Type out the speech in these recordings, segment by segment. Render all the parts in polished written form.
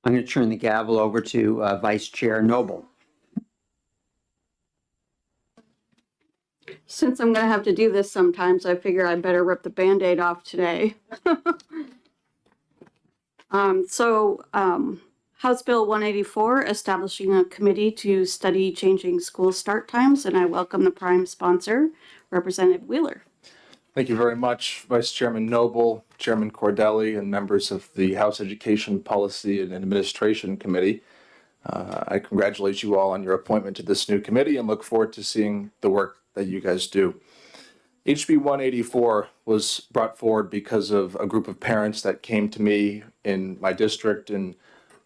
I'm going to turn the gavel over to Vice Chair Noble. Since I'm going to have to do this sometimes, I figure I better rip the Band-Aid off today. House Bill 184, establishing a committee to study changing school start times, and I welcome the prime sponsor, Representative Wheeler. Thank you very much, Vice Chairman Noble, Chairman Cordelli, and members of the House Education Policy and Administration Committee. I congratulate you all on your appointment to this new committee and look forward to seeing the work that you guys do. HB 184 was brought forward because of a group of parents that came to me in my district and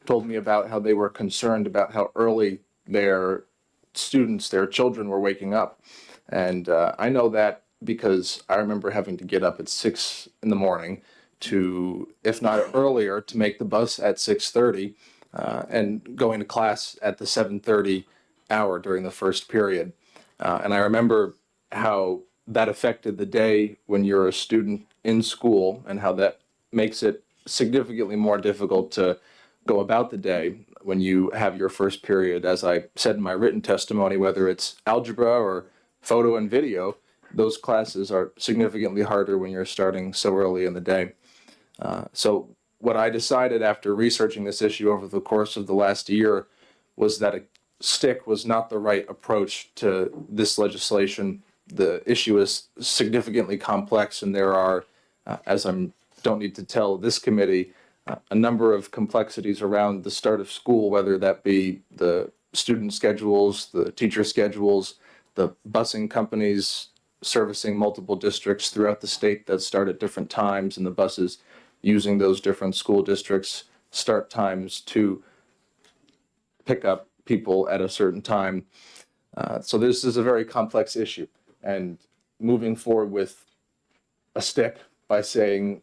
told me about how they were concerned about how early their students, their children, were waking up. And I know that because I remember having to get up at 6 in the morning to, if not earlier, to make the bus at 6:30 and going to class at the 7:30 hour during the first period. And I remember how that affected the day when you're a student in school and how that makes it significantly more difficult to go about the day when you have your first period. As I said in my written testimony, whether it's algebra or photo and video, those classes are significantly harder when you're starting so early in the day. So what I decided after researching this issue over the course of the last year was that a stick was not the right approach to this legislation. The issue is significantly complex, and there are, as I don't need to tell this committee, a number of complexities around the start of school, whether that be the student schedules, the teacher schedules, the busing companies servicing multiple districts throughout the state that start at different times, and the buses using those different school districts' start times to pick up people at a certain time. So this is a very complex issue. And moving forward with a stick by saying,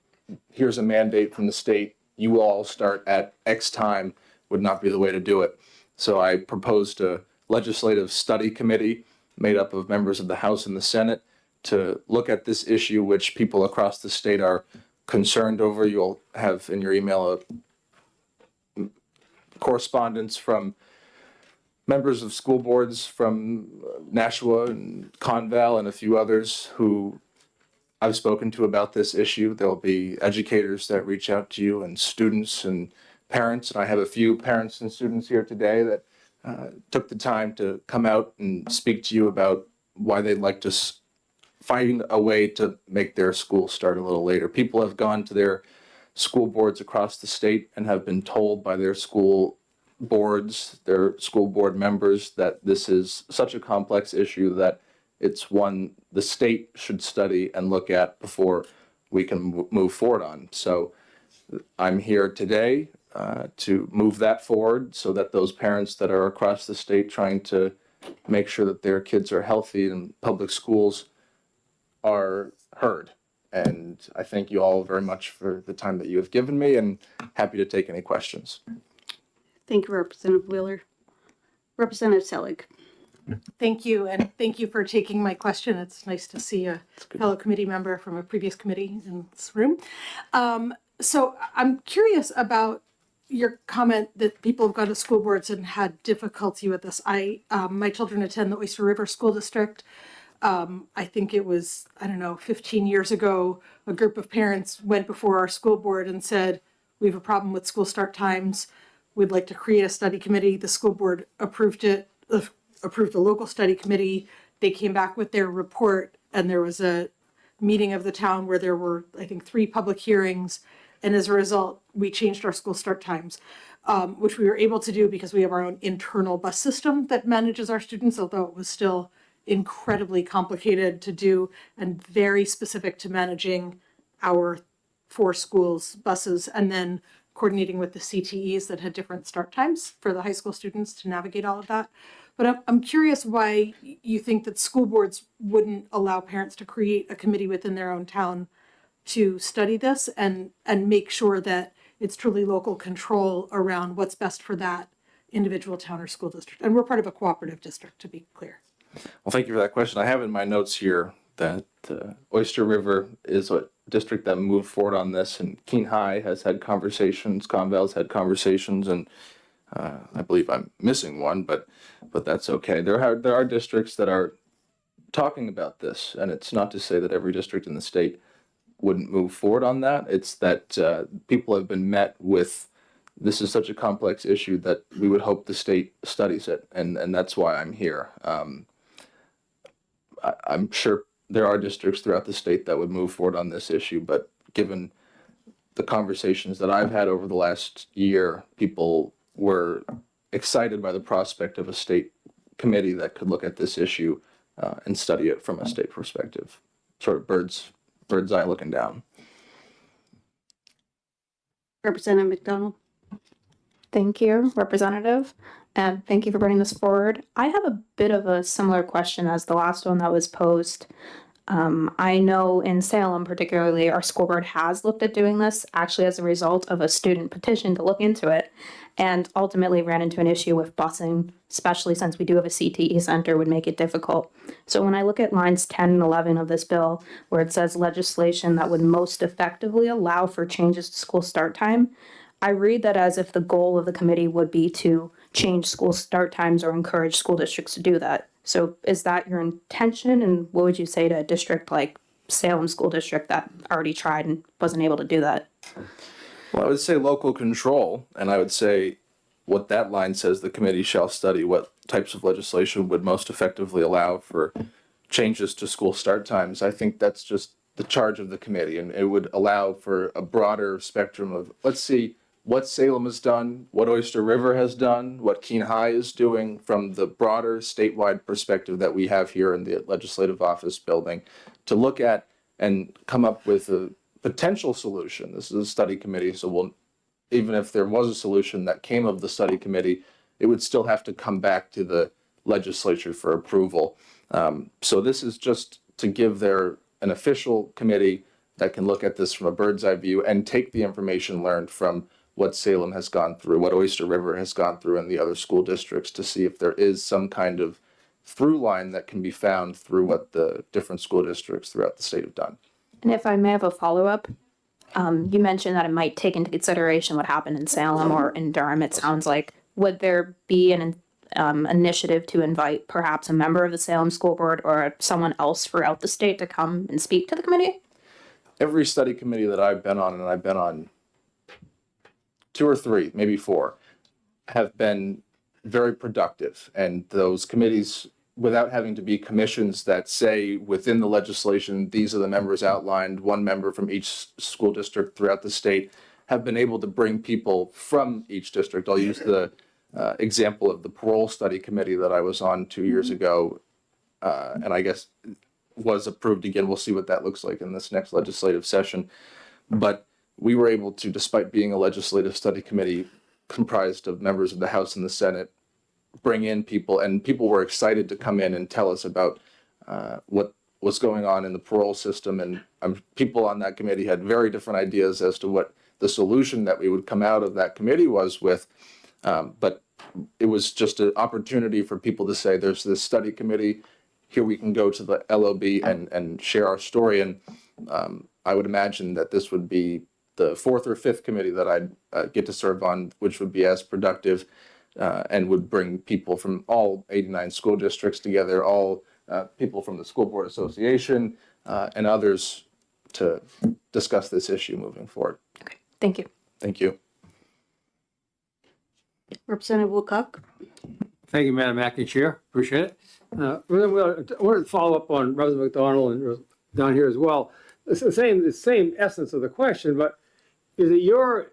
here's a mandate from the state, you all start at X time, would not be the way to do it. So I proposed a legislative study committee made up of members of the House and the Senate to look at this issue, which people across the state are concerned over. You'll have in your email a correspondence from members of school boards from Nashua and Conval and a few others who I've spoken to about this issue. There'll be educators that reach out to you and students and parents. And I have a few parents and students here today that took the time to come out and speak to you about why they'd like to find a way to make their school start a little later. People have gone to their school boards across the state and have been told by their school boards, their school board members, that this is such a complex issue that it's one the state should study and look at before we can move forward on. So I'm here today to move that forward so that those parents that are across the state trying to make sure that their kids are healthy in public schools are heard. And I thank you all very much for the time that you have given me, and happy to take any questions. Thank you, Representative Wheeler. Representative Selig. Thank you, and thank you for taking my question. It's nice to see a fellow committee member from a previous committee in this room. So I'm curious about your comment that people have gone to school boards and had difficulty with this. My children attend the Oyster River School District. I think it was, 15 years ago, a group of parents went before our school board and said, we have a problem with school start times. We'd like to create a study committee. The school board approved it, approved a local study committee. They came back with their report, and there was a meeting of the town where there were, I think, 3 public hearings. And as a result, we changed our school start times, which we were able to do because we have our own internal bus system that manages our students, although it was still incredibly complicated to do and very specific to managing our 4 schools' buses, and then coordinating with the CTEs that had different start times for the high school students to navigate all of that. But I'm curious why you think that school boards wouldn't allow parents to create a committee within their own town to study this and make sure that it's truly local control around what's best for that individual town or school district. And we're part of a cooperative district, to be clear. Well, thank you for that question. I have in my notes here that Oyster River is a district that moved forward on this, and Keene High has had conversations, Conval's had conversations, and I believe I'm missing one, but that's okay. There are districts that are talking about this, and it's not to say that every district in the state wouldn't move forward on that. It's that people have been met with, this is such a complex issue that we would hope the state studies it, and that's why I'm here. I'm sure there are districts throughout the state that would move forward on this issue, but given the conversations that I've had over the last year, people were excited by the prospect of a state committee that could look at this issue and study it from a state perspective, sort of bird's eye looking down. Representative McDonald. Thank you, Representative, and thank you for bringing this forward. I have a bit of a similar question as the last one that was posed. I know in Salem particularly, our school board has looked at doing this actually as a result of a student petition to look into it, and ultimately ran into an issue with busing, especially since we do have a CTE center, would make it difficult. So when I look at lines 10 and 11 of this bill, where it says legislation that would most effectively allow for changes to school start time, I read that as if the goal of the committee would be to change school start times or encourage school districts to do that. So is that your intention? And what would you say to a district like Salem School District that already tried and wasn't able to do that? Well, I would say local control, and I would say what that line says, the committee shall study what types of legislation would most effectively allow for changes to school start times. I think that's just the charge of the committee, and it would allow for a broader spectrum of, let's see what Salem has done, what Oyster River has done, what Keene High is doing from the broader statewide perspective that we have here in the legislative office building, to look at and come up with a potential solution. This is a study committee, so even if there was a solution that came of the study committee, it would still have to come back to the legislature for approval. So this is just to give an official committee that can look at this from a bird's eye view and take the information learned from what Salem has gone through, what Oyster River has gone through, and the other school districts, to see if there is some kind of through line that can be found through what the different school districts throughout the state have done. And if I may have a follow-up, you mentioned that it might take into consideration what happened in Salem or in Durham, it sounds like. Would there be an initiative to invite perhaps a member of the Salem School Board or someone else throughout the state to come and speak to the committee? Every study committee that I've been on, and I've been on 2 or 3, maybe 4, have been very productive. And those committees, without having to be commissions that say within the legislation, these are the members outlined, one member from each school district throughout the state, have been able to bring people from each district. I'll use the example of the parole study committee that I was on 2 years ago, and I guess was approved again. We'll see what that looks like in this next legislative session. But we were able to, despite being a legislative study committee comprised of members of the House and the Senate, bring in people, and people were excited to come in and tell us about what was going on in the parole system. And people on that committee had very different ideas as to what the solution that we would come out of that committee was with. But it was just an opportunity for people to say, there's this study committee, here we can go to the LOB and share our story. And I would imagine that this would be the 4th or 5th committee that I'd get to serve on, which would be as productive and would bring people from all 89 school districts together, all people from the School Board Association and others to discuss this issue moving forward. Okay, thank you. Thank you. Representative Woodcock. Thank you, Madam Acting Chair. Appreciate it. I wanted to follow up on Representative McDonald and down here as well. It's the same essence of the question, but is it your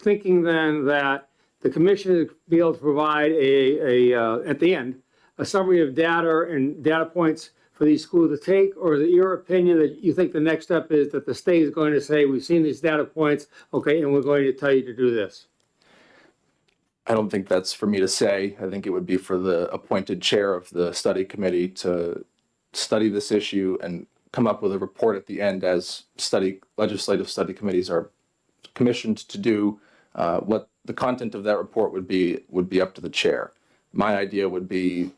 thinking then that the commission will be able to provide at the end, a summary of data and data points for these schools to take? Or is it your opinion that you think the next step is that the state is going to say, we've seen these data points, okay, and we're going to tell you to do this? I don't think that's for me to say. I think it would be for the appointed chair of the study committee to study this issue and come up with a report at the end, as legislative study committees are commissioned to do. What the content of that report would be up to the chair. My idea would be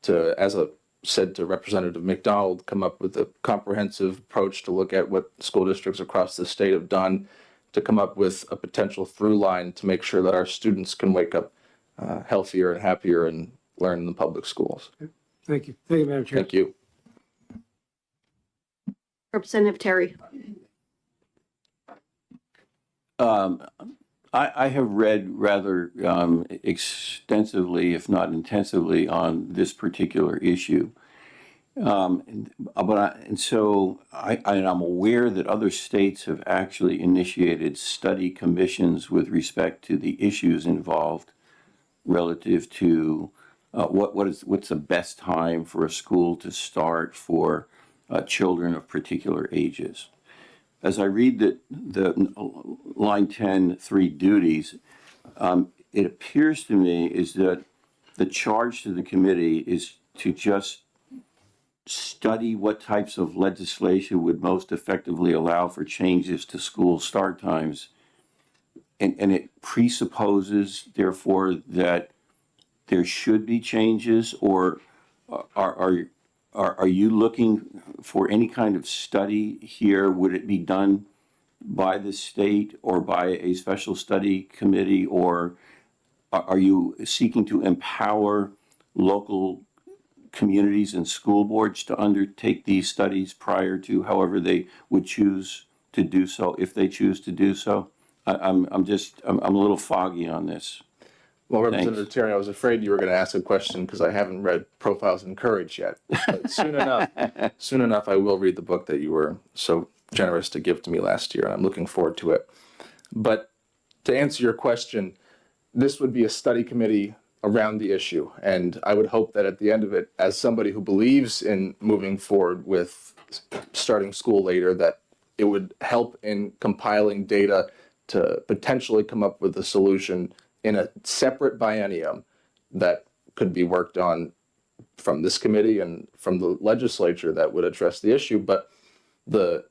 to, as a said to Representative McDonald, come up with a comprehensive approach to look at what school districts across the state have done to come up with a potential through line to make sure that our students can wake up healthier and happier and learn in the public schools. Thank you. Thank you, Madam Chair. Thank you. Representative Terry. I have read rather extensively, if not intensively, on this particular issue. And I'm aware that other states have actually initiated study commissions with respect to the issues involved relative to what's the best time for a school to start for children of particular ages. As I read the line 10(3) duties, it appears to me is that the charge to the committee is to just study what types of legislation would most effectively allow for changes to school start times. And it presupposes, therefore, that there should be changes, or are you looking for any kind of study here? Would it be done by the state or by a special study committee, or are you seeking to empower local communities and school boards to undertake these studies prior to however they would choose to do so, if they choose to do so? I'm a little foggy on this. Well, Representative Terry, I was afraid you were going to ask a question because I haven't read Profiles in Courage yet. But soon enough, I will read the book that you were so generous to give to me last year, and I'm looking forward to it. But to answer your question, this would be a study committee around the issue, and I would hope that at the end of it, as somebody who believes in moving forward with starting school later, that it would help in compiling data to potentially come up with a solution in a separate biennium that could be worked on from this committee and from the legislature that would address the issue. But the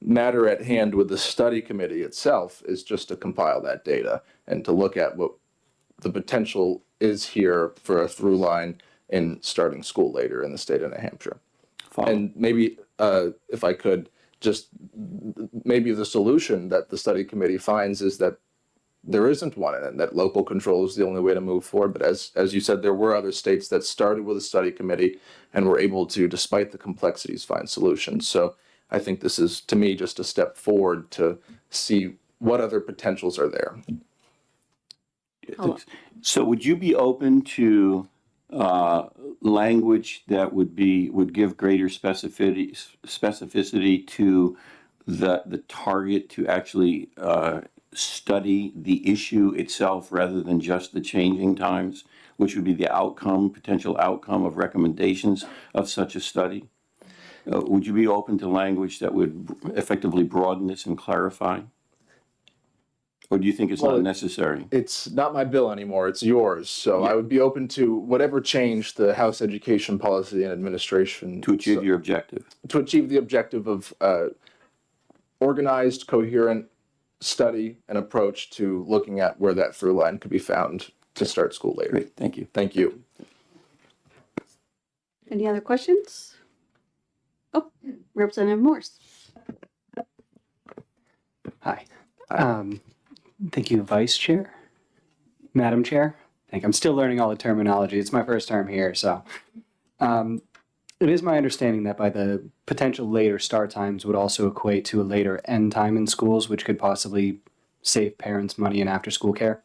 matter at hand with the study committee itself is just to compile that data and to look at what the potential is here for a through line in starting school later in the state of New Hampshire. And maybe, if I could, just maybe the solution that the study committee finds is that there isn't one, and that local control is the only way to move forward. But as you said, there were other states that started with a study committee and were able to, despite the complexities, find solutions. So I think this is, to me, just a step forward to see what other potentials are there. So would you be open to language that would give greater specificity to the target to actually study the issue itself rather than just the changing times, which would be the potential outcome of recommendations of such a study? Would you be open to language that would effectively broaden this and clarify? Or do you think it's not necessary? It's not my bill anymore, it's yours. So I would be open to whatever change the House Education Policy and Administration To achieve your objective? To achieve the objective of organized, coherent study and approach to looking at where that through line could be found to start school later. Great, thank you. Thank you. Any other questions? Oh, Representative Morse. Hi. Thank you, Vice Chair. Madam Chair. I'm still learning all the terminology. It's my first term here, so. It is my understanding that by the potential later start times would also equate to a later end time in schools, which could possibly save parents money in after-school care.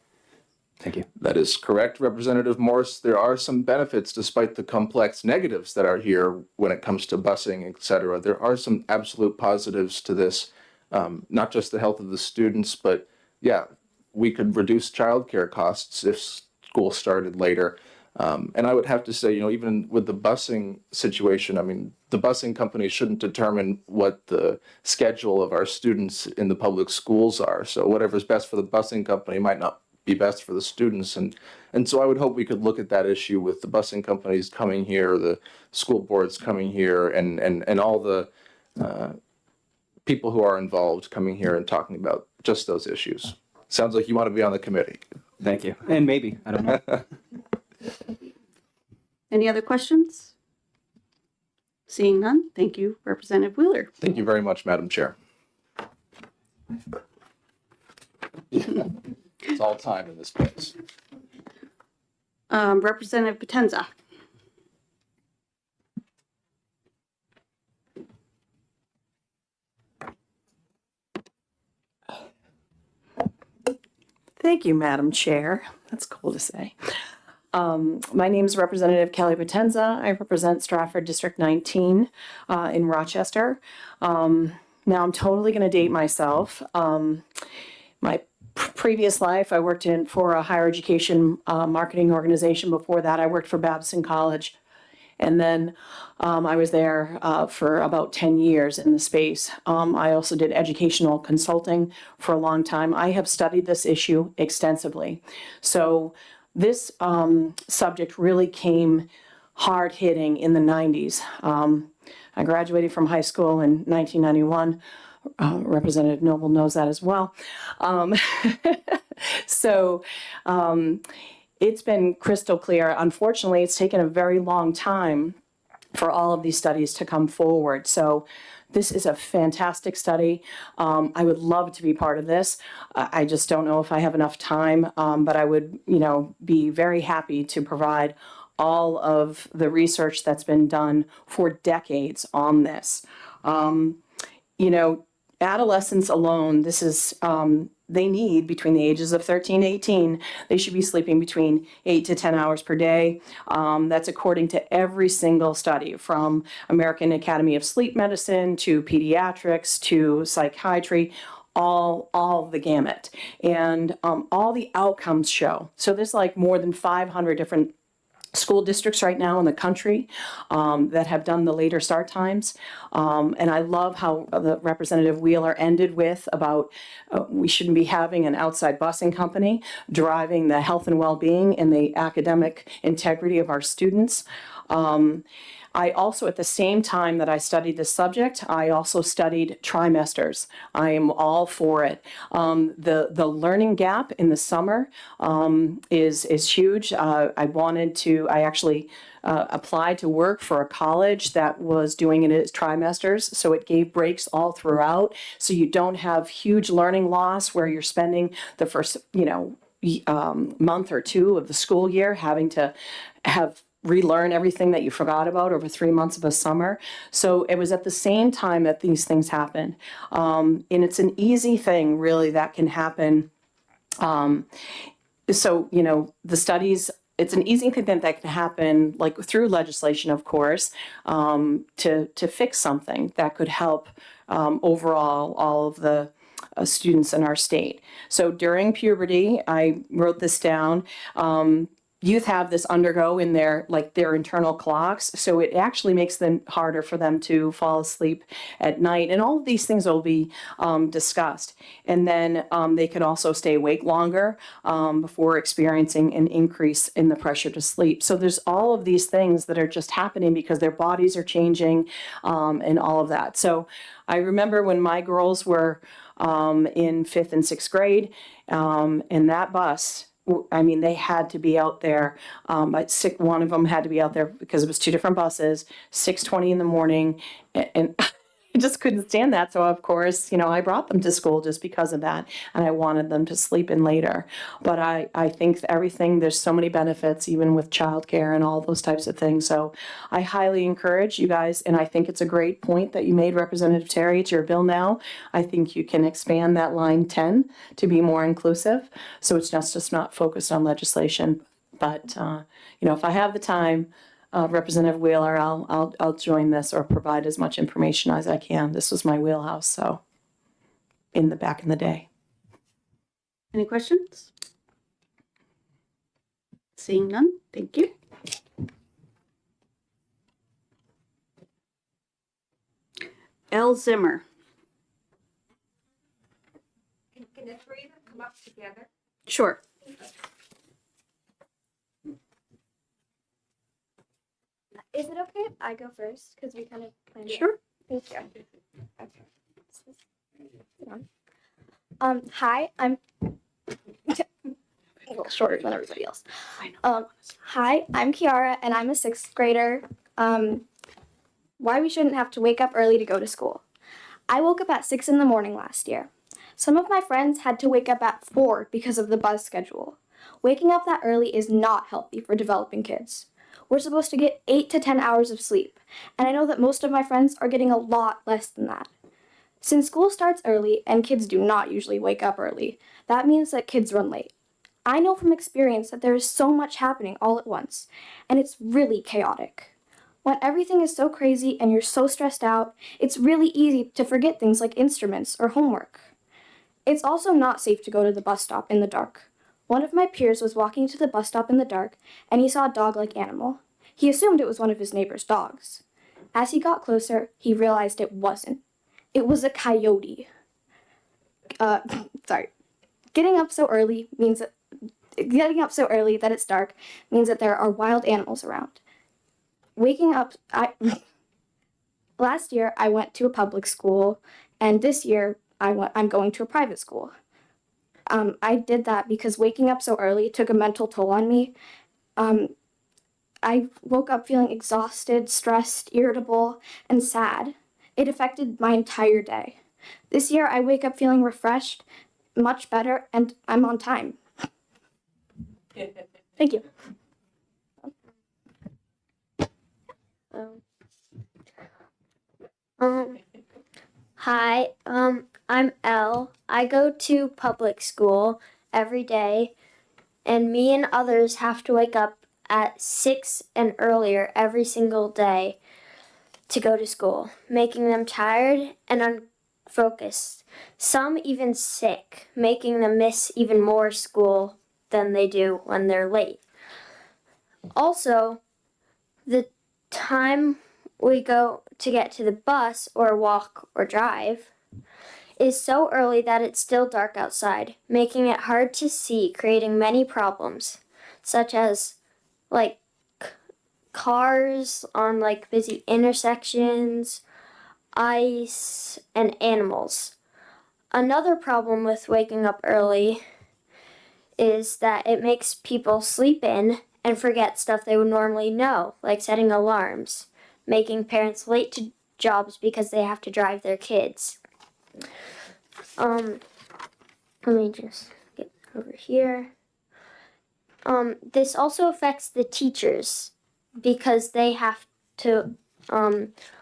Thank you. That is correct, Representative Morse. There are some benefits despite the complex negatives that are here when it comes to busing, et cetera. There are some absolute positives to this, not just the health of the students, but yeah, we could reduce childcare costs if school started later. And I would have to say, even with the busing situation, I mean, the busing companies shouldn't determine what the schedule of our students in the public schools are. So whatever's best for the busing company might not be best for the students. And so I would hope we could look at that issue with the busing companies coming here, the school boards coming here, and all the people who are involved coming here and talking about just those issues. Sounds like you want to be on the committee. Thank you. And maybe, I don't know. Any other questions? Seeing none, thank you, Representative Wheeler. Thank you very much, Madam Chair. It's all time in this place. Representative Potenza. Thank you, Madam Chair. That's cool to say. My name is Representative Kelly Potenza. I represent Stratford District 19 in Rochester. Now I'm totally going to date myself. My previous life, I worked for a higher education marketing organization. Before that, I worked for Babson College. And then I was there for about 10 years in the space. I also did educational consulting for a long time. I have studied this issue extensively. So this subject really came hard hitting in the 90s. I graduated from high school in 1991. Representative Noble knows that as well. So it's been crystal clear. Unfortunately, it's taken a very long time for all of these studies to come forward. So this is a fantastic study. I would love to be part of this. I just don't know if I have enough time, but I would, be very happy to provide all of the research that's been done for decades on this. Adolescents alone, this is, they need between the ages of 13 to 18, they should be sleeping between 8 to 10 hours per day. That's according to every single study, from American Academy of Sleep Medicine to pediatrics to psychiatry, all the gamut. And all the outcomes show. So there's like more than 500 different school districts right now in the country that have done the later start times. And I love how the Representative Wheeler ended with about we shouldn't be having an outside busing company driving the health and well-being and the academic integrity of our students. I also, at the same time that I studied this subject, I also studied trimesters. I am all for it. The learning gap in the summer is huge. I actually applied to work for a college that was doing it as trimesters, so it gave breaks all throughout. So you don't have huge learning loss where you're spending the first, month or two of the school year having to relearn everything that you forgot about over 3 months of a summer. So it was at the same time that these things happened. And it's an easy thing, really, that can happen. The studies, it's an easy thing that can happen, like through legislation, of course, to fix something that could help overall all of the students in our state. So during puberty, I wrote this down. Youth have this undergo in their internal clocks, so it actually makes them harder for them to fall asleep at night, and all of these things will be discussed. And then they could also stay awake longer before experiencing an increase in the pressure to sleep. So there's all of these things that are just happening because their bodies are changing and all of that. So I remember when my girls were in 5th and 6th grade, in that bus, they had to be out there. One of them had to be out there because it was 2 different buses, 6:20 in the morning, and I just couldn't stand that. So of course, I brought them to school just because of that, and I wanted them to sleep in later. But I think there's so many benefits, even with childcare and all those types of things. So I highly encourage you guys, and I think it's a great point that you made, Representative Terry. It's your bill now. I think you can expand that line 10 to be more inclusive. So it's just not focused on legislation. But if I have the time, Representative Wheeler, I'll join this or provide as much information as I can. This was my wheelhouse, so back in the day. Any questions? Seeing none, thank you. L. Zimmer. Can the three of them come up together? Sure. Is it okay if I go first? Because we kind of planned it. Sure. Thank you. Okay. Hi, I'm a little shorter than everybody else. Hi, I'm Kiara, and I'm a 6th grader. why we shouldn't have to wake up early to go to school. I woke up at 6 in the morning last year. Some of my friends had to wake up at 4 because of the bus schedule. Waking up that early is not healthy for developing kids. We're supposed to get 8 to 10 hours of sleep, and I know that most of my friends are getting a lot less than that. Since school starts early and kids do not usually wake up early, that means that kids run late. I know from experience that there is so much happening all at once, and it's really chaotic. When everything is so crazy and you're so stressed out, it's really easy to forget things like instruments or homework. It's also not safe to go to the bus stop in the dark. One of my peers was walking to the bus stop in the dark, and he saw a dog-like animal. He assumed it was one of his neighbor's dogs. As he got closer, he realized it wasn't. It was a coyote. Sorry. Getting up so early that it's dark means that there are wild animals around. Last year I went to a public school, and this year I'm going to a private school. I did that because waking up so early took a mental toll on me. I woke up feeling exhausted, stressed, irritable, and sad. It affected my entire day. This year I wake up feeling refreshed, much better, and I'm on time. Thank you. Hi, I'm Elle. I go to public school every day, and me and others have to wake up at 6 and earlier every single day to go to school, making them tired and unfocused. Some even sick, making them miss even more school than they do when they're late. Also, the time we go to get to the bus or walk or drive is so early that it's still dark outside, making it hard to see, creating many problems, such as like cars on like busy intersections, ice, and animals. Another problem with waking up early is that it makes people sleep in and forget stuff they would normally know, like setting alarms, making parents late to jobs because they have to drive their kids. Let me just get over here. This also affects the teachers because they have to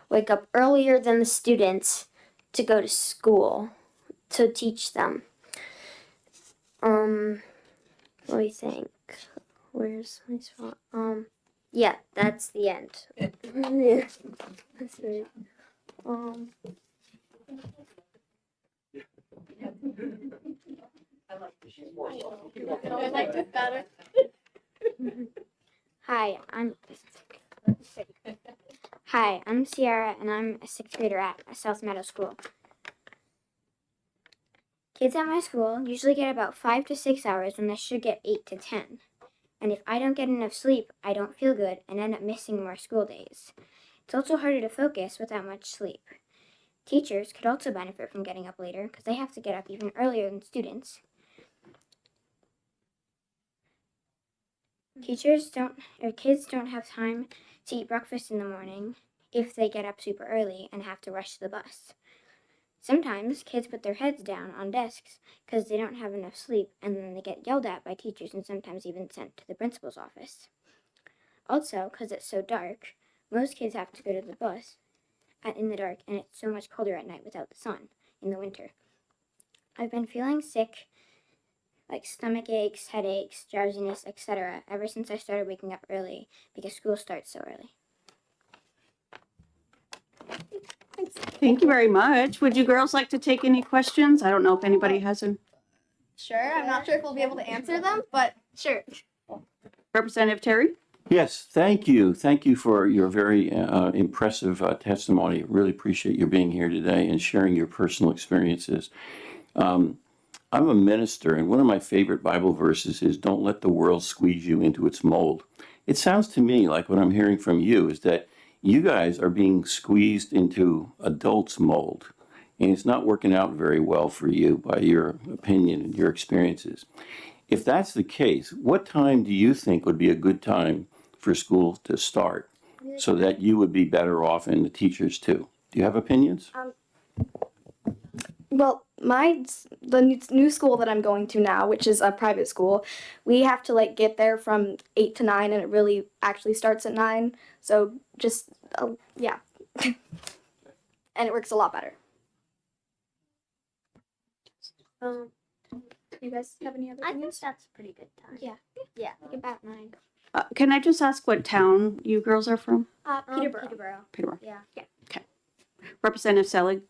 wake up earlier than the students to go to school to teach them. Let me think. Where's my spot? Yeah, that's the end. That's right. I liked it better. Hi, I'm Sierra, and I'm a 6th grader at South Meadow School. Kids at my school usually get about 5 to 6 hours when they should get 8 to 10. And if I don't get enough sleep, I don't feel good and end up missing more school days. It's also harder to focus without much sleep. Teachers could also benefit from getting up later because they have to get up even earlier than students. Kids don't have time to eat breakfast in the morning if they get up super early and have to rush to the bus. Sometimes kids put their heads down on desks because they don't have enough sleep, and then they get yelled at by teachers and sometimes even sent to the principal's office. Also, because it's so dark, most kids have to go to the bus in the dark, and it's so much colder at night without the sun in the winter. I've been feeling sick, like stomach aches, headaches, drowsiness, etc., ever since I started waking up early because school starts so early. Thank you very much. Would you girls like to take any questions? I don't know if anybody has them. Sure, I'm not sure if we'll be able to answer them, but sure. Representative Terry? Yes, thank you. Thank you for your very impressive testimony. Really appreciate you being here today and sharing your personal experiences. I'm a minister, and one of my favorite Bible verses is, "Don't let the world squeeze you into its mold." It sounds to me like what I'm hearing from you is that you guys are being squeezed into adults' mold, and it's not working out very well for you by your opinion and your experiences. If that's the case, what time do you think would be a good time for school to start? so that you would be better off and the teachers too. Do you have opinions? Well, the new school that I'm going to now, which is a private school, we have to like get there from 8 to 9, and it really actually starts at 9. So just yeah, and it works a lot better. You guys have any other I think opinions? that's a pretty good time. Yeah. Yeah, like about 9. Can I just ask what town you girls are from? Peterborough. Peterborough. Yeah. Representative Selig.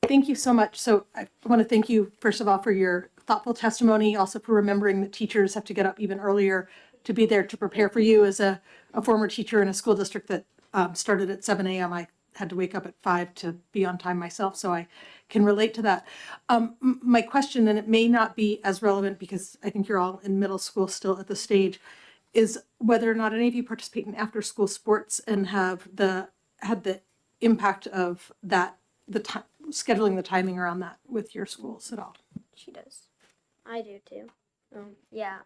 Thank you so much. So I want to thank you, first of all, for your thoughtful testimony, also for remembering that teachers have to get up even earlier to be there to prepare for you. As a former teacher in a school district that started at 7 a.m., I had to wake up at 5 to be on time myself, so I can relate to that. My question, and it may not be as relevant because I think you're all in middle school still at the stage, is whether or not any of you participate in after-school sports and had the impact of that, scheduling the timing around that with your schools at all. She does. I do too. Yeah.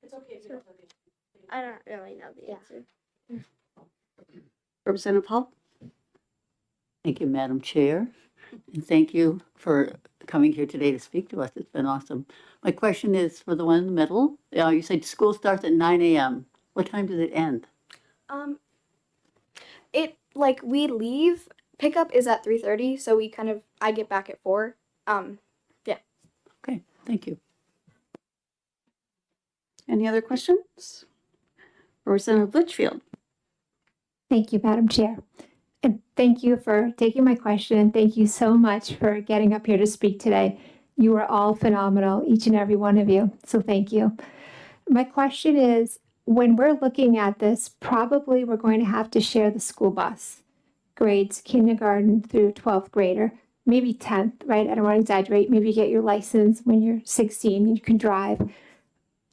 It's okay if you don't know the I don't really know the answer. Representative Hall. Thank you, Madam Chair, and thank you for coming here today to speak to us. It's been awesome. My question is for the one in the middle. You said school starts at 9 a.m. What time does it end? It like we leave. Pickup is at 3:30, so I get back at 4. Okay, thank you. Any other questions? Representative Litchfield. Thank you, Madam Chair. And thank you for taking my question. Thank you so much for getting up here to speak today. You are all phenomenal, each and every one of you. So thank you. My question is, when we're looking at this, probably we're going to have to share the school bus, grades kindergarten through 12th grader, maybe 10th, right? I don't want to exaggerate. Maybe you get your license when you're 16 and you can drive.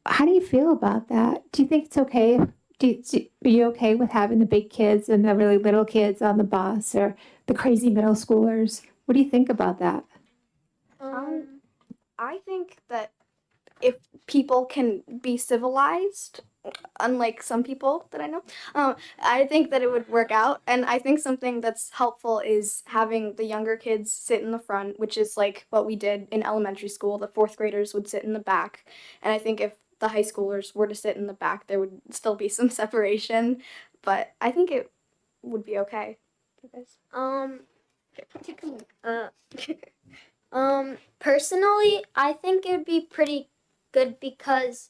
How do you feel about that? Do you think it's okay? Are you okay with having the big kids and the really little kids on the bus, or the crazy middle schoolers? What do you think about that? I think that if people can be civilized, unlike some people that I know, I think that it would work out. And I think something that's helpful is having the younger kids sit in the front, which is like what we did in elementary school. The 4th graders would sit in the back. And I think if the high schoolers were to sit in the back, there would still be some separation. But I think it would be okay. Personally, I think it would be pretty good because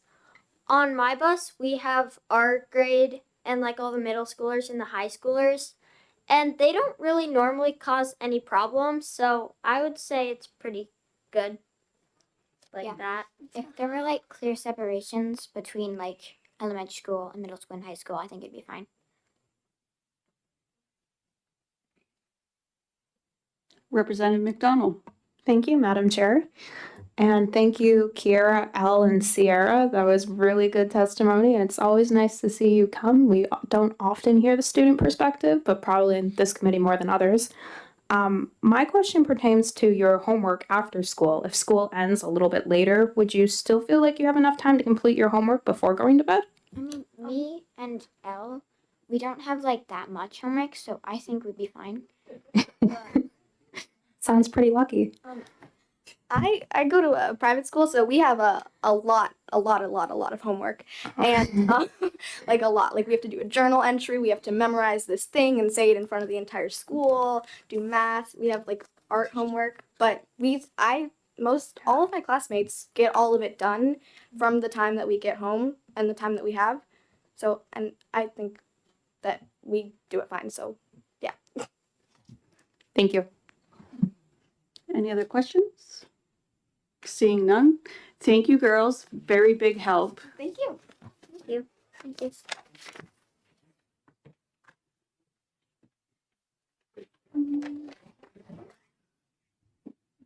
on my bus we have our grade and like all the middle schoolers and the high schoolers, and they don't really normally cause any problems, so I would say it's pretty good like that. If there were like clear separations between like elementary school and middle school and high school, I think it'd be fine. Representative McDonald. Thank you, Madam Chair. And thank you, Kiera, Elle, and Sierra. That was really good testimony. And it's always nice to see you come. We don't often hear the student perspective, but probably in this committee more than others. My question pertains to your homework after school. If school ends a little bit later, would you still feel like you have enough time to complete your homework before going to bed? I mean, me and Elle, we don't have like that much homework, so I think we'd be fine. Sounds pretty lucky. I go to a private school, so we have a lot of homework, and like a lot. Like we have to do a journal entry, we have to memorize this thing and say it in front of the entire school. Do math. We have like art homework, but all of my classmates get all of it done from the time that we get home and the time that we have. So, and I think that we do it fine. So, yeah. Thank you. Any other questions? Seeing none. Thank you, girls. Very big help. Thank you. Thank you. Thank you.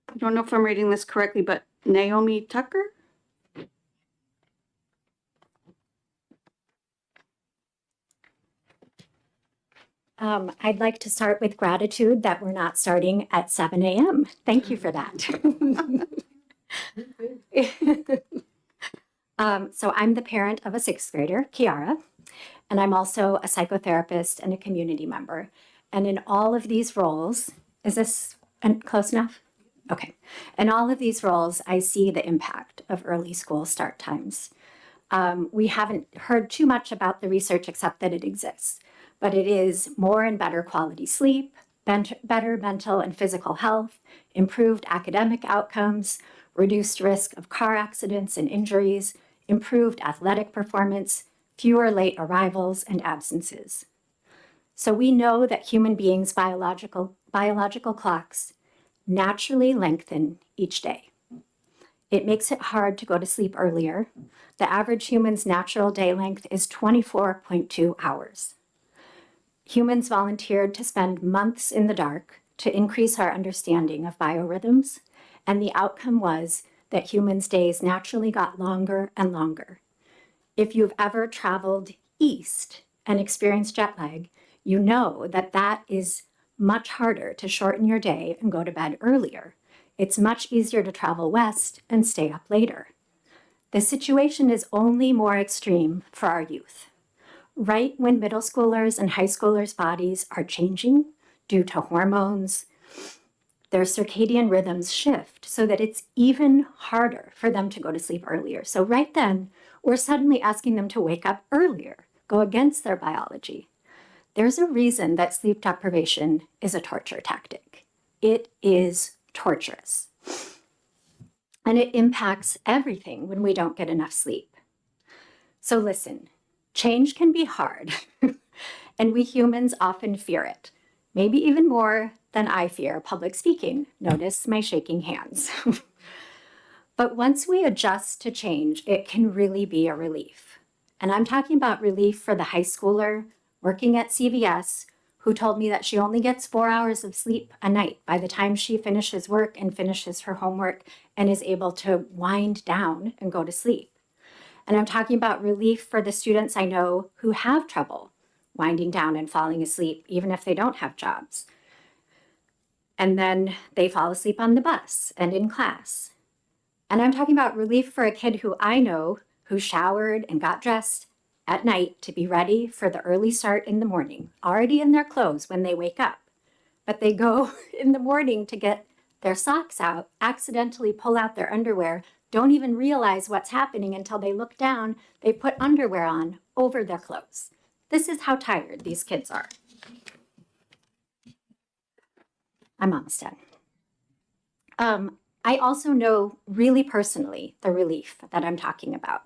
I don't know if I'm reading this correctly, but Naomi Tucker? I'd like to start with gratitude that we're not starting at 7 a.m. Thank you for that. So I'm the parent of a sixth grader, Kiara, and I'm also a psychotherapist and a community member. And in all of these roles, is this close enough? Okay. In all of these roles, I see the impact of early school start times. We haven't heard too much about the research except that it exists, but it is more and better quality sleep, better mental and physical health, improved academic outcomes, reduced risk of car accidents and injuries, improved athletic performance, fewer late arrivals and absences. So we know that human beings' biological clocks naturally lengthen each day. It makes it hard to go to sleep earlier. The average human's natural day length is 24.2 hours. Humans volunteered to spend months in the dark to increase our understanding of biorhythms, and the outcome was that humans' days naturally got longer and longer. If you've ever traveled east and experienced jet lag, you know that that is much harder to shorten your day and go to bed earlier. It's much easier to travel west and stay up later. The situation is only more extreme for our youth. Right when middle schoolers and high schoolers' bodies are changing due to hormones, their circadian rhythms shift so that it's even harder for them to go to sleep earlier. So right then, we're suddenly asking them to wake up earlier, go against their biology. There's a reason that sleep deprivation is a torture tactic. It is torturous. And it impacts everything when we don't get enough sleep. So listen, change can be hard, and we humans often fear it, maybe even more than I fear public speaking. Notice my shaking hands. But once we adjust to change, it can really be a relief. And I'm talking about relief for the high schooler working at CVS who told me that she only gets 4 hours of sleep a night by the time she finishes work and finishes her homework and is able to wind down and go to sleep. And I'm talking about relief for the students I know who have trouble winding down and falling asleep, even if they don't have jobs. And then they fall asleep on the bus and in class. And I'm talking about relief for a kid who I know who showered and got dressed at night to be ready for the early start in the morning, already in their clothes when they wake up. But they go in the morning to get their socks out, accidentally pull out their underwear, don't even realize what's happening until they look down, they put underwear on over their clothes. This is how tired these kids are. I'm almost done. I also know really personally the relief that I'm talking about.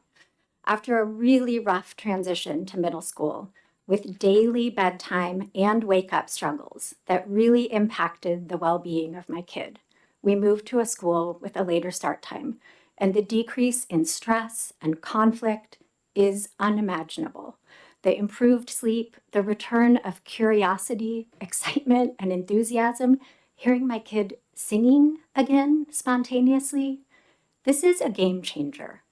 After a really rough transition to middle school with daily bedtime and wake-up struggles that really impacted the well-being of my kid, we moved to a school with a later start time, and the decrease in stress and conflict is unimaginable. The improved sleep, the return of curiosity, excitement, and enthusiasm, hearing my kid singing again spontaneously, this is a game changer.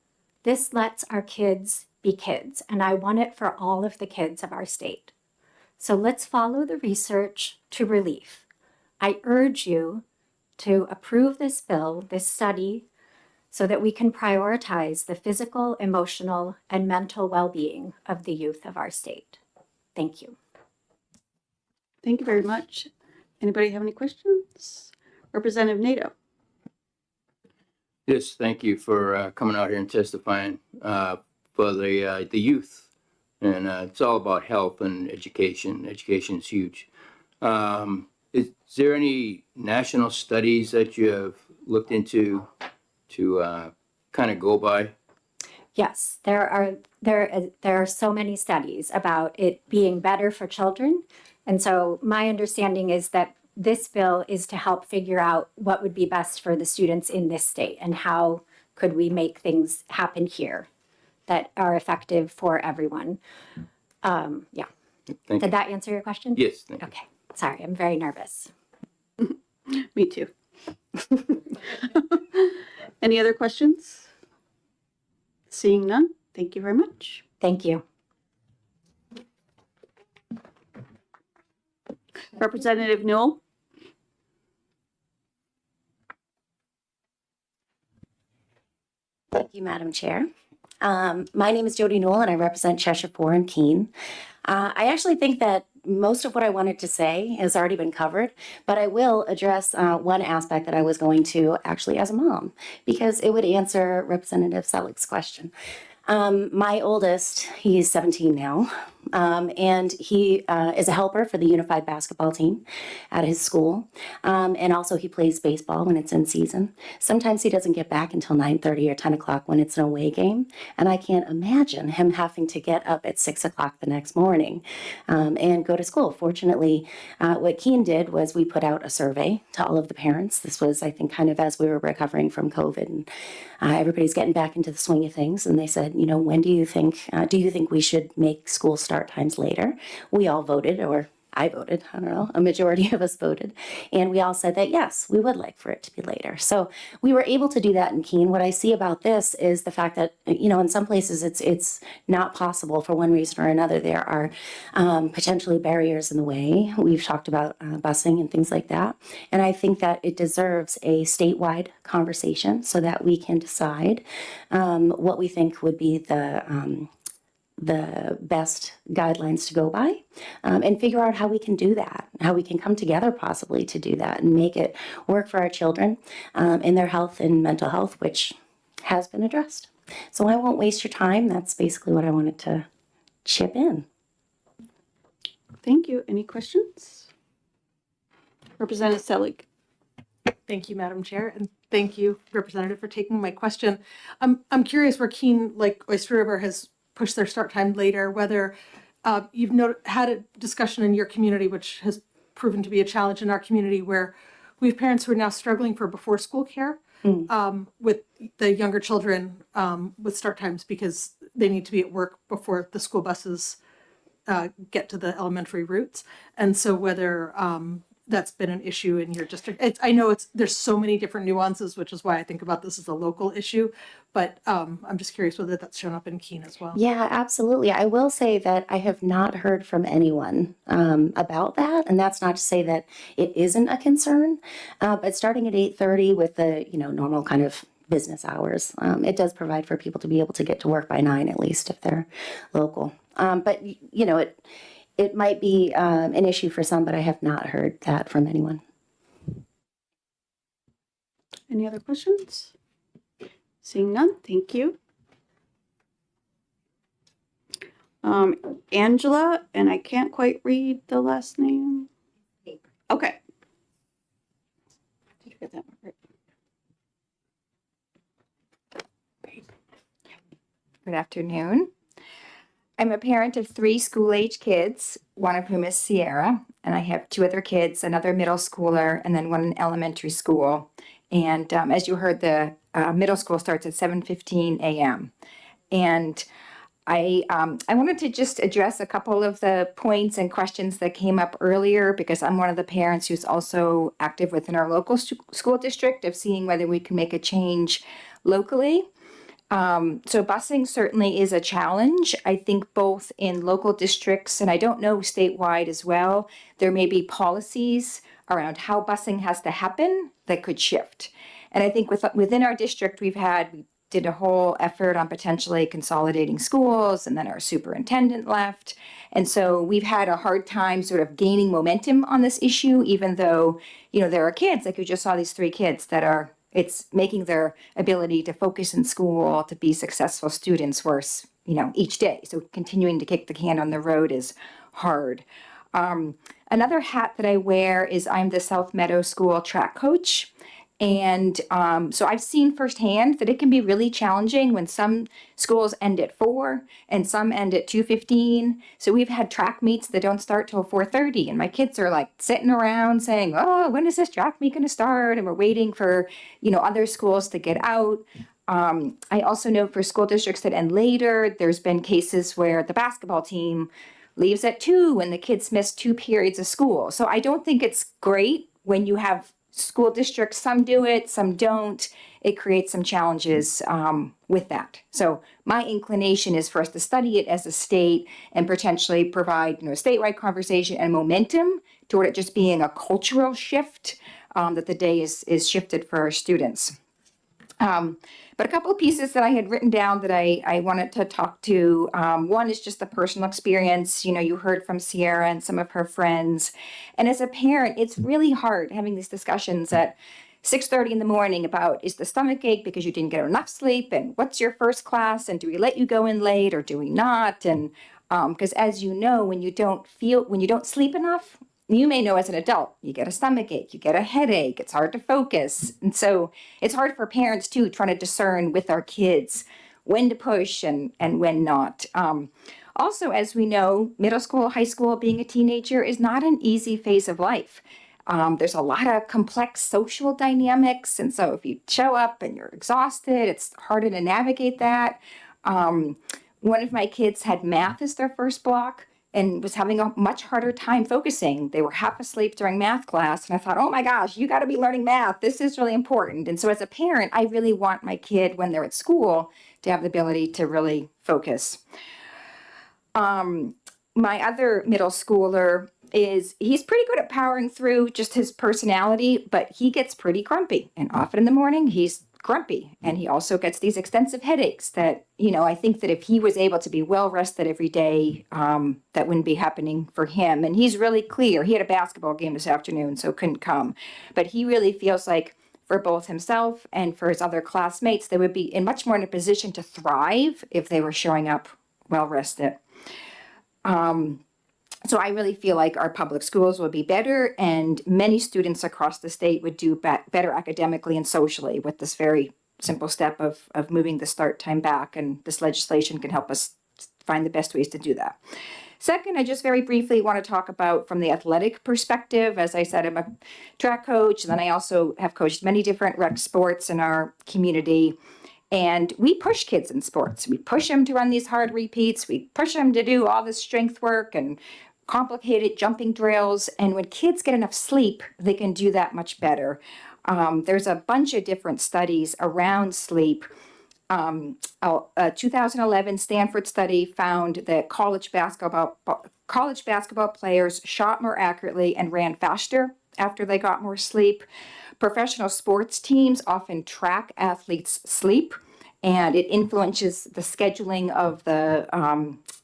This lets our kids be kids, and I want it for all of the kids of our state. So let's follow the research to relief. I urge you to approve this bill, this study, so that we can prioritize the physical, emotional, and mental well-being of the youth of our state. Thank you. Thank you very much. Anybody have any questions? Representative Nato. Yes, thank you for coming out here and testifying for the youth. And it's all about health and education. Education is huge. Is there any national studies that you have looked into to kind of go by? Yes, there are so many studies about it being better for children. And so my understanding is that this bill is to help figure out what would be best for the students in this state and how could we make things happen here that are effective for everyone. Yeah. Thank Did that answer your question? Yes, thank you. Okay. Sorry, I'm very nervous. Me too. Any other questions? Seeing none, thank you very much. Thank you. Representative Newell. Thank you, Madam Chair. My name is Jody Newell, and I represent Cheshire 4 and Keene. I actually think that most of what I wanted to say has already been covered, but I will address one aspect that I was going to actually as a mom, because it would answer Representative Selig's question. My oldest, he's 17 now, and he is a helper for the unified basketball team at his school. And also he plays baseball when it's in season. Sometimes he doesn't get back until 9:30 or 10 o'clock when it's an away game. And I can't imagine him having to get up at 6 o'clock the next morning and go to school. Fortunately, what Keene did was we put out a survey to all of the parents. This was, I think, kind of as we were recovering from COVID, and everybody's getting back into the swing of things. And they said, you know, when do you think we should make school start times later? We all voted, or I voted, I don't know, a majority of us voted. And we all said that, yes, we would like for it to be later. So we were able to do that in Keene. What I see about this is the fact that, you know, in some places it's not possible for one reason or another. There are potentially barriers in the way. We've talked about busing and things like that. And I think that it deserves a statewide conversation so that we can decide what we think would be the best guidelines to go by, and figure out how we can do that, how we can come together possibly to do that and make it work for our children in their health and mental health, which has been addressed. So I won't waste your time. That's basically what I wanted to chip in. Thank you. Any questions? Representative Selig. Thank you, Madam Chair, and thank you, Representative, for taking my question. I'm curious where Keene, like Oyster River, has pushed their start time later, whether you've had a discussion in your community, which has proven to be a challenge in our community, where we have parents who are now struggling for before school care with the younger children with start times because they need to be at work before the school buses get to the elementary routes. And so whether that's been an issue in your district. I know there's so many different nuances, which is why I think about this as a local issue, but I'm just curious whether that's shown up in Keene as well. Yeah, absolutely. I will say that I have not heard from anyone about that, and that's not to say that it isn't a concern, but starting at 8:30 with the normal kind of business hours, it does provide for people to be able to get to work by 9 at least if they're local. But it might be an issue for some, but I have not heard that from anyone. Any other questions? Seeing none, thank you. Angela, and I can't quite read the last name. Okay. Did you get that one right? Good afternoon. I'm a parent of 3 school-age kids, one of whom is Sierra, and I have 2 other kids, another middle schooler, and then one in elementary school. And as you heard, the middle school starts at 7:15 a.m. And I wanted to just address a couple of the points and questions that came up earlier, because I'm one of the parents who's also active within our local school district of seeing whether we can make a change locally. So busing certainly is a challenge. I think both in local districts, and I don't know statewide as well, there may be policies around how busing has to happen that could shift. And I think within our district, we did a whole effort on potentially consolidating schools, and then our superintendent left. And so we've had a hard time sort of gaining momentum on this issue, even though, there are kids, like you just saw these 3 kids that it's making their ability to focus in school, to be successful students worse, each day. So continuing to kick the can on the road is hard. Another hat that I wear is I'm the South Meadow School track coach. And so I've seen firsthand that it can be really challenging when some schools end at 4 and some end at 2:15. So we've had track meets that don't start till 4:30, and my kids are like sitting around saying, "Oh, when is this track meet going to start?" And we're waiting for other schools to get out. I also know for school districts that end later, there's been cases where the basketball team leaves at 2 and the kids miss 2 periods of school. So I don't think it's great when you have school districts, some do it, some don't. It creates some challenges with that. So my inclination is for us to study it as a state and potentially provide a statewide conversation and momentum toward it just being a cultural shift, that the day is shifted for our students. But a couple of pieces that I had written down that I wanted to talk to. One is just the personal experience. You know, you heard from Sierra and some of her friends. And as a parent, it's really hard having these discussions at 6:30 in the morning about, is the stomach ache because you didn't get enough sleep? And what's your first class? And do we let you go in late or do we not? And because as you know, when you don't sleep enough, you may know as an adult, you get a stomach ache, you get a headache, it's hard to focus. And so it's hard for parents too, trying to discern with our kids when to push and when not. Also, as we know, middle school, high school, being a teenager is not an easy phase of life. There's a lot of complex social dynamics. And so if you show up and you're exhausted, it's harder to navigate that. One of my kids had math as their first block and was having a much harder time focusing. They were half asleep during math class. And I thought, oh my gosh, you got to be learning math. This is really important. And so as a parent, I really want my kid when they're at school to have the ability to really focus. My other middle schooler he's pretty good at powering through just his personality, but he gets pretty grumpy. And often in the morning, he's grumpy. And he also gets these extensive headaches that, you know, I think that if he was able to be well rested every day, that wouldn't be happening for him. And he's really clear. He had a basketball game this afternoon, so couldn't come. But he really feels like for both himself and for his other classmates, they would be much more in a position to thrive if they were showing up well rested. So I really feel like our public schools would be better, and many students across the state would do better academically and socially with this very simple step of moving the start time back, and this legislation can help us find the best ways to do that. Second, I just very briefly want to talk about from the athletic perspective. As I said, I'm a track coach, and then I also have coached many different rec sports in our community. And we push kids in sports. We push them to run these hard repeats. We push them to do all this strength work and complicated jumping drills. And when kids get enough sleep, they can do that much better. There's a bunch of different studies around sleep. A 2011 Stanford study found that college basketball players shot more accurately and ran faster after they got more sleep. Professional sports teams often track athletes' sleep, and it influences the scheduling of the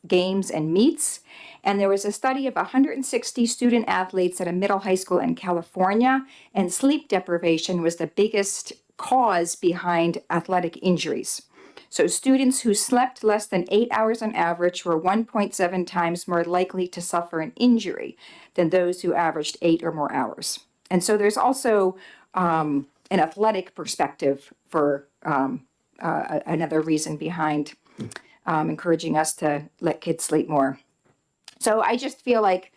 games and meets. And there was a study of 160 student athletes at a middle high school in California, and sleep deprivation was the biggest cause behind athletic injuries. So students who slept less than 8 hours on average were 1.7 times more likely to suffer an injury than those who averaged 8 or more hours. And so there's also an athletic perspective for another reason behind encouraging us to let kids sleep more. So I just feel like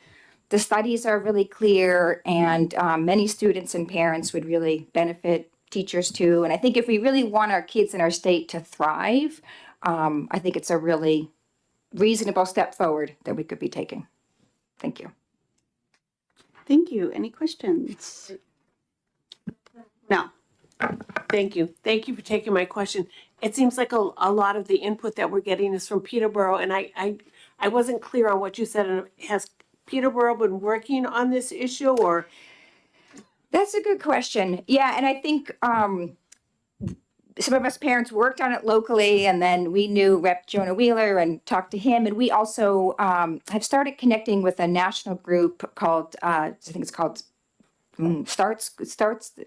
the studies are really clear, and many students and parents would really benefit, teachers too. And I think if we really want our kids in our state to thrive, I think it's a really reasonable step forward that we could be taking. Thank you. Thank you. Any questions? No. Thank you. Thank you for taking my question. It seems like a lot of the input that we're getting is from Peterborough, and I wasn't clear on what you said. Has Peterborough been working on this issue, or? That's a good question. Yeah, and I think some of us parents worked on it locally, and then we knew Rep. Jonah Wheeler and talked to him. And we also have started connecting with a national group called, I think it's called Starts.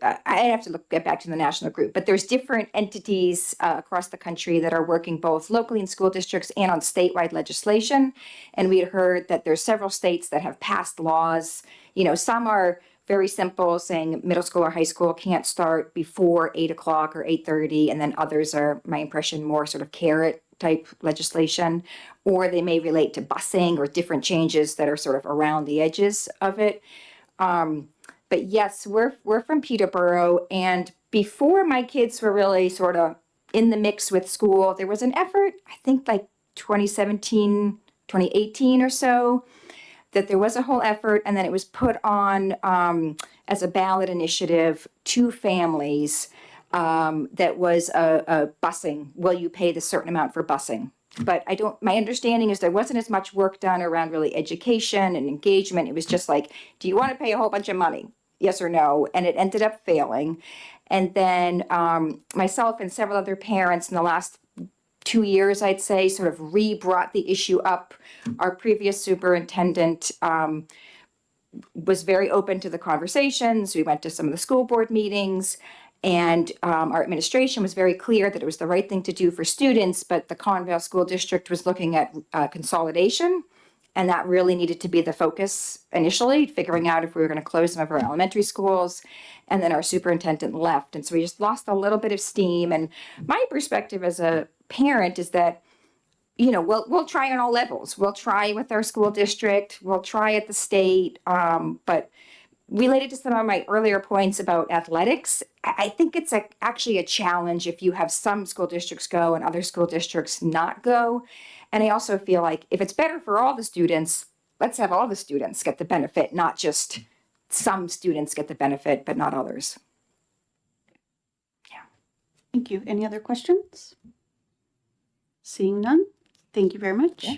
I have to get back to the national group, but there's different entities across the country that are working both locally in school districts and on statewide legislation. And we had heard that there's several states that have passed laws. You know, some are very simple, saying middle school or high school can't start before 8 o'clock or 8:30, and then others are, my impression, more sort of carrot type legislation, or they may relate to busing or different changes that are sort of around the edges of it. But yes, we're from Peterborough, and before my kids were really sort of in the mix with school, there was an effort, I think like 2017, 2018 or so, that there was a whole effort, and then it was put on as a ballot initiative to families that was a busing. Will you pay the certain amount for busing? But my understanding is there wasn't as much work done around really education and engagement. It was just like, do you want to pay a whole bunch of money? yes or no, and it ended up failing. And then myself and several other parents in the last 2 years, I'd say, sort of re-brought the issue up. Our previous superintendent was very open to the conversations. We went to some of the school board meetings, and our administration was very clear that it was the right thing to do for students, but the Convale School District was looking at consolidation, and that really needed to be the focus initially, figuring out if we were going to close some of our elementary schools. And then our superintendent left, and so we just lost a little bit of steam. And my perspective as a parent is that, you know, we'll try on all levels. We'll try with our school district. We'll try at the state. But related to some of my earlier points about athletics, I think it's actually a challenge if you have some school districts go and other school districts not go. And I also feel like if it's better for all the students, let's have all the students get the benefit, not just some students get the benefit, but not others. Thank you. Any other questions? Seeing none, thank you very much. Yeah.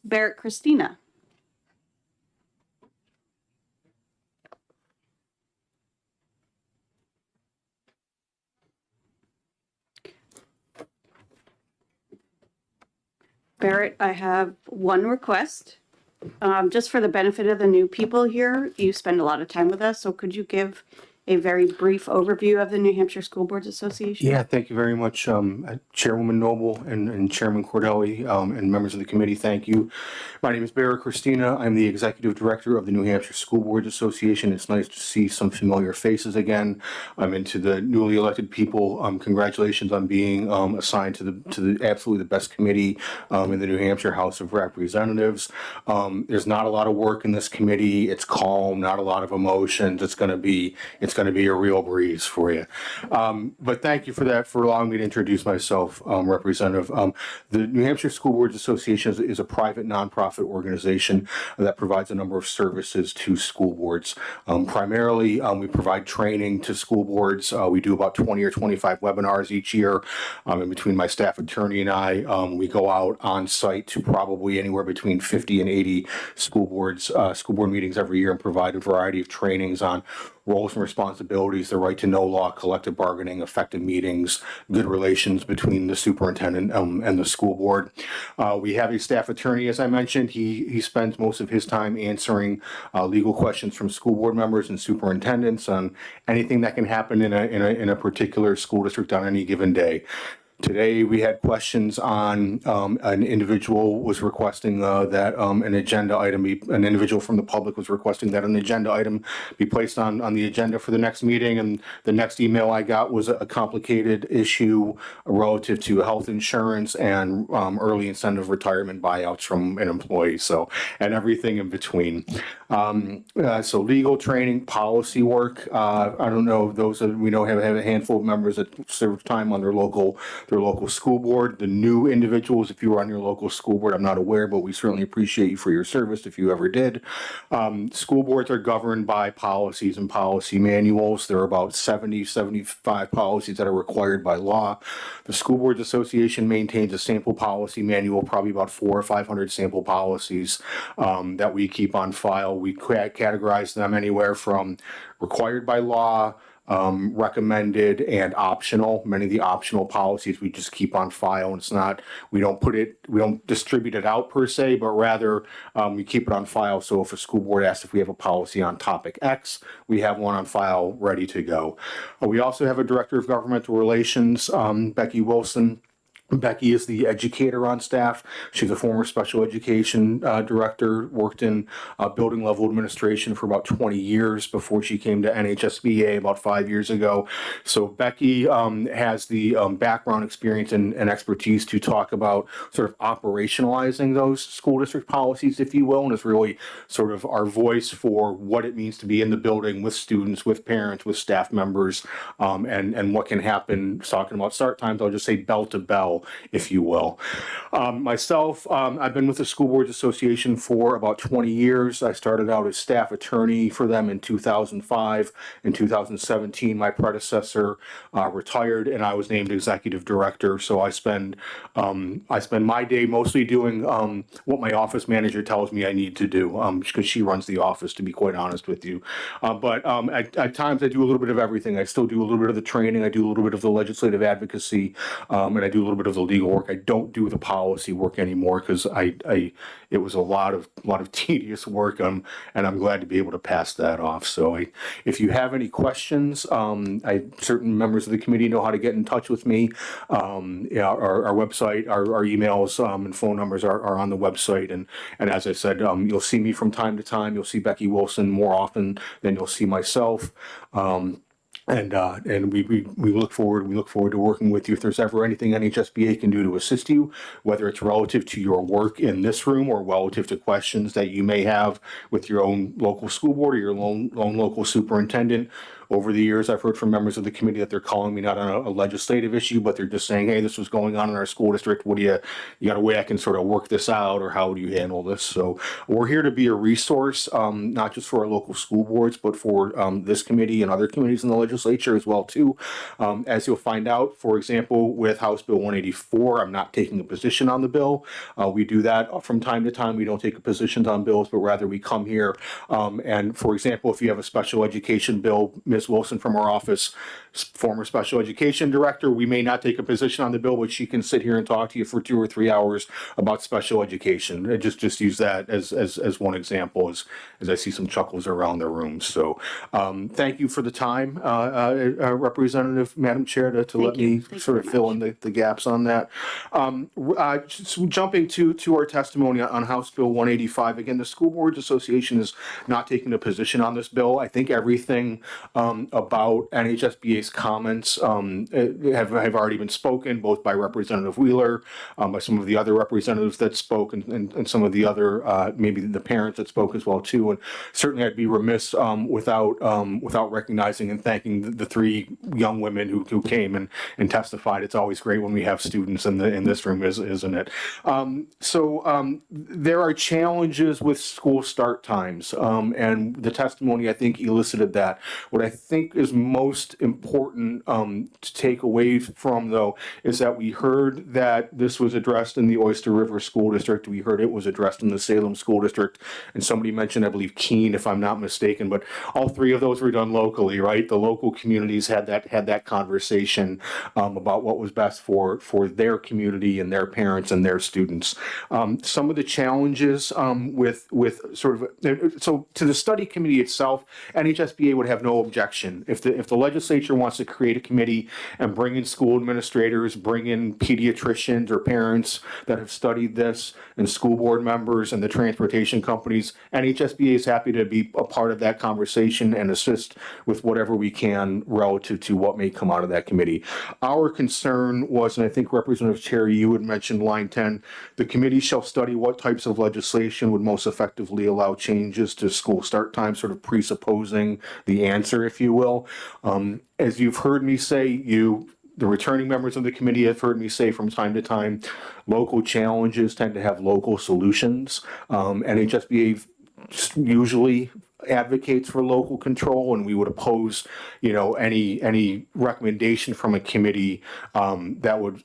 Barrett Christina. Barrett, I have one request. Just for the benefit of the new people here, you spend a lot of time with us, so could you give a very brief overview of the New Hampshire School Boards Association? Yeah, thank you very much, Chairwoman Noble and Chairman Cordelli, and members of the committee. Thank you. My name is Barrett Christina. I'm the Executive Director of the New Hampshire School Boards Association. It's nice to see some familiar faces again. And to the newly elected people, congratulations on being assigned to the absolutely the best committee in the New Hampshire House of Representatives. There's not a lot of work in this committee. It's calm, not a lot of emotions. It's going to be a real breeze for you. But thank you for that, for allowing me to introduce myself, Representative. The New Hampshire School Boards Association is a private nonprofit organization that provides a number of services to school boards. Primarily, we provide training to school boards. We do about 20 or 25 webinars each year. And between my staff attorney and I, we go out on site to probably anywhere between 50 and 80 school board meetings every year and provide a variety of trainings on roles and responsibilities, the right to know law, collective bargaining, effective meetings, good relations between the superintendent and the school board. We have a staff attorney, as I mentioned. He spends most of his time answering legal questions from school board members and superintendents on anything that can happen in a particular school district on any given day. Today, we had questions on an individual was requesting that an agenda item an individual from the public was requesting that an agenda item be placed on the agenda for the next meeting. And the next email I got was a complicated issue relative to health insurance and early incentive retirement buyouts from an employee. So, and everything in between. So legal training, policy work. I don't know, those that we know have a handful of members that serve time on their local school board. The new individuals, if you were on your local school board, I'm not aware, but we certainly appreciate you for your service if you ever did. School boards are governed by policies and policy manuals. There are about 75 policies that are required by law. The School Boards Association maintains a sample policy manual, probably about 400 or 500 sample policies that we keep on file. We categorize them anywhere from required by law, recommended, and optional. Many of the optional policies we just keep on file, and we don't distribute it out per se, but rather we keep it on file. So if a school board asks if we have a policy on topic X, we have one on file ready to go. We also have a Director of Governmental Relations, Becky Wilson. Becky is the educator on staff. She's a former special education director, worked in building level administration for about 20 years before she came to NHSBA about 5 years ago. So Becky has the background, experience, and expertise to talk about sort of operationalizing those school district policies, if you will, and is really sort of our voice for what it means to be in the building with students, with parents, with staff members, and what can happen. Talking about start times, I'll just say bell to bell. bill, if you will. Myself, I've been with the School Boards Association for about 20 years. I started out as staff attorney for them in 2005. In 2017, my predecessor retired, and I was named executive director. So I spend my day mostly doing what my office manager tells me I need to do, because she runs the office, to be quite honest with you. But at times I do a little bit of everything. I still do a little bit of the training. I do a little bit of the legislative advocacy, and I do a little bit of the legal work. I don't do the policy work anymore because it was a lot of tedious work, and I'm glad to be able to pass that off. So if you have any questions, certain members of the committee know how to get in touch with me. Our website, our emails, and phone numbers are on the website. And as I said, you'll see me from time to time. You'll see Becky Wilson more often than you'll see myself. And we look forward to working with you. If there's ever anything NHSBA can do to assist you, whether it's relative to your work in this room or relative to questions that you may have with your own local school board or your own local superintendent. Over the years, I've heard from members of the committee that they're calling me not on a legislative issue, but they're just saying, hey, this was going on in our school district. What do you got a way I can sort of work this out, or how do you handle this? So we're here to be a resource, not just for our local school boards, but for this committee and other committees in the legislature as well, too. As you'll find out, for example, with House Bill 184, I'm not taking a position on the bill. We do that from time to time. We don't take positions on bills, but rather we come here. And for example, if you have a special education bill, Ms. Wilson from our office, former special education director, we may not take a position on the bill, but she can sit here and talk to you for 2 or 3 hours about special education. I just use that as one example, as I see some chuckles around the room. So thank you for the time, Representative, Madam Chair, to let me sort of fill in the gaps on that. Just jumping to our testimony on House Bill 185. Again, the School Boards Association is not taking a position on this bill. I think everything about NHSBA's comments have already been spoken, both by Representative Wheeler, by some of the other representatives that spoke, and some of the other, maybe the parents that spoke as well, too. And certainly I'd be remiss without recognizing and thanking the 3 young women who came and testified. It's always great when we have students in this room, isn't it? So there are challenges with school start times, and the testimony, I think, elicited that. What I think is most important to take away from, though, is that we heard that this was addressed in the Oyster River School District. We heard it was addressed in the Salem School District, and somebody mentioned, I believe, Keene, if I'm not mistaken, but all 3 of those were done locally, right? The local communities had that conversation about what was best for their community and their parents and their students. Some of the challenges with sort of, so to the study committee itself, NHSBA would have no objection. If the legislature wants to create a committee and bring in school administrators, bring in pediatricians or parents that have studied this, and school board members and the transportation companies, NHSBA is happy to be a part of that conversation and assist with whatever we can relative to what may come out of that committee. Our concern was, and I think Representative Cherry, you had mentioned line 10, the committee shall study what types of legislation would most effectively allow changes to school start time, sort of presupposing the answer, if you will. As you've heard me say, the returning members of the committee have heard me say from time to time, local challenges tend to have local solutions. NHSBA usually advocates for local control, and we would oppose, any recommendation from a committee that would,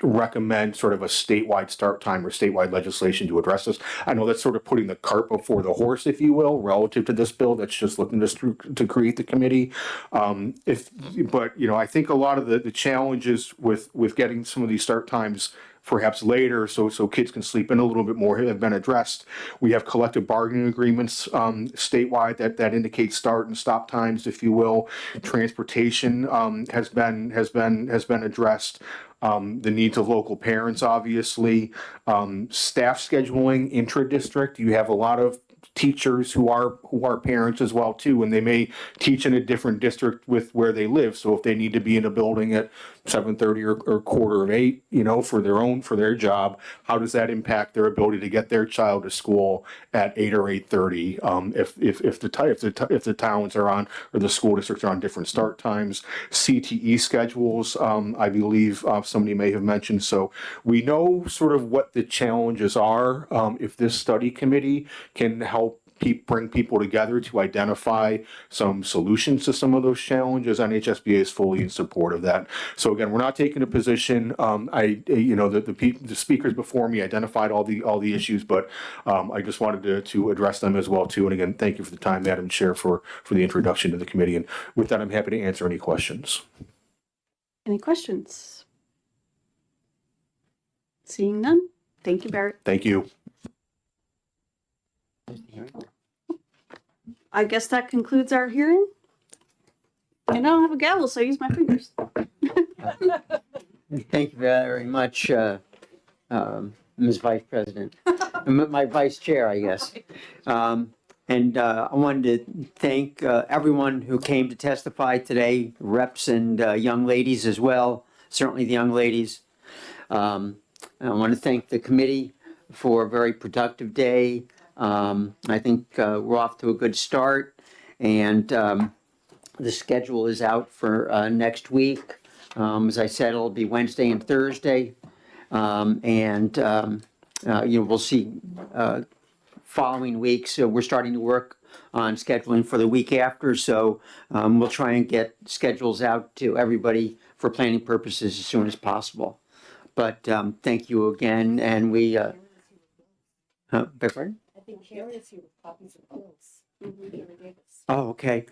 recommend sort of a statewide start time or statewide legislation to address this. I know that's sort of putting the cart before the horse, if you will, relative to this bill that's just looking to create the committee. But I think a lot of the challenges with getting some of these start times perhaps later, so kids can sleep in a little bit more, have been addressed. We have collective bargaining agreements statewide that indicate start and stop times, if you will. Transportation has been addressed. The needs of local parents, obviously. Staff scheduling, intra-district. You have a lot of teachers who are parents as well too, and they may teach in a different district with where they live. So if they need to be in a building at 7:30 or quarter of 8, for their job, how does that impact their ability to get their child to school at 8 or 8:30? If the towns are on, or the school districts are on different start times, CTE schedules, I believe somebody may have mentioned. So we know sort of what the challenges are. If this study committee can help bring people together to identify some solutions to some of those challenges, NHSBA is fully in support of that. So again, we're not taking a position. The speakers before me identified all the issues, but I just wanted to address them as well too. And again, thank you for the time, Madam Chair, for the introduction to the committee. And with that, I'm happy to answer any questions. Any questions? Seeing none. Thank you, Barrett. Thank you. I guess that concludes our hearing. And I don't have a gavel, so I use my fingers. Thank you very much, Ms. Vice President, my Vice Chair, I guess. And I wanted to thank everyone who came to testify today, reps and young ladies as well, certainly the young ladies. I want to thank the committee for a very productive day. I think we're off to a good start, and the schedule is out for next week. As I said, it'll be Wednesday and Thursday, we'll see following weeks. So we're starting to work on scheduling for the week after. So we'll try and get schedules out to everybody for planning purposes as soon as possible. But thank you again, and we. Beg pardon? I think Kayla is here with copies of bills. Oh, okay.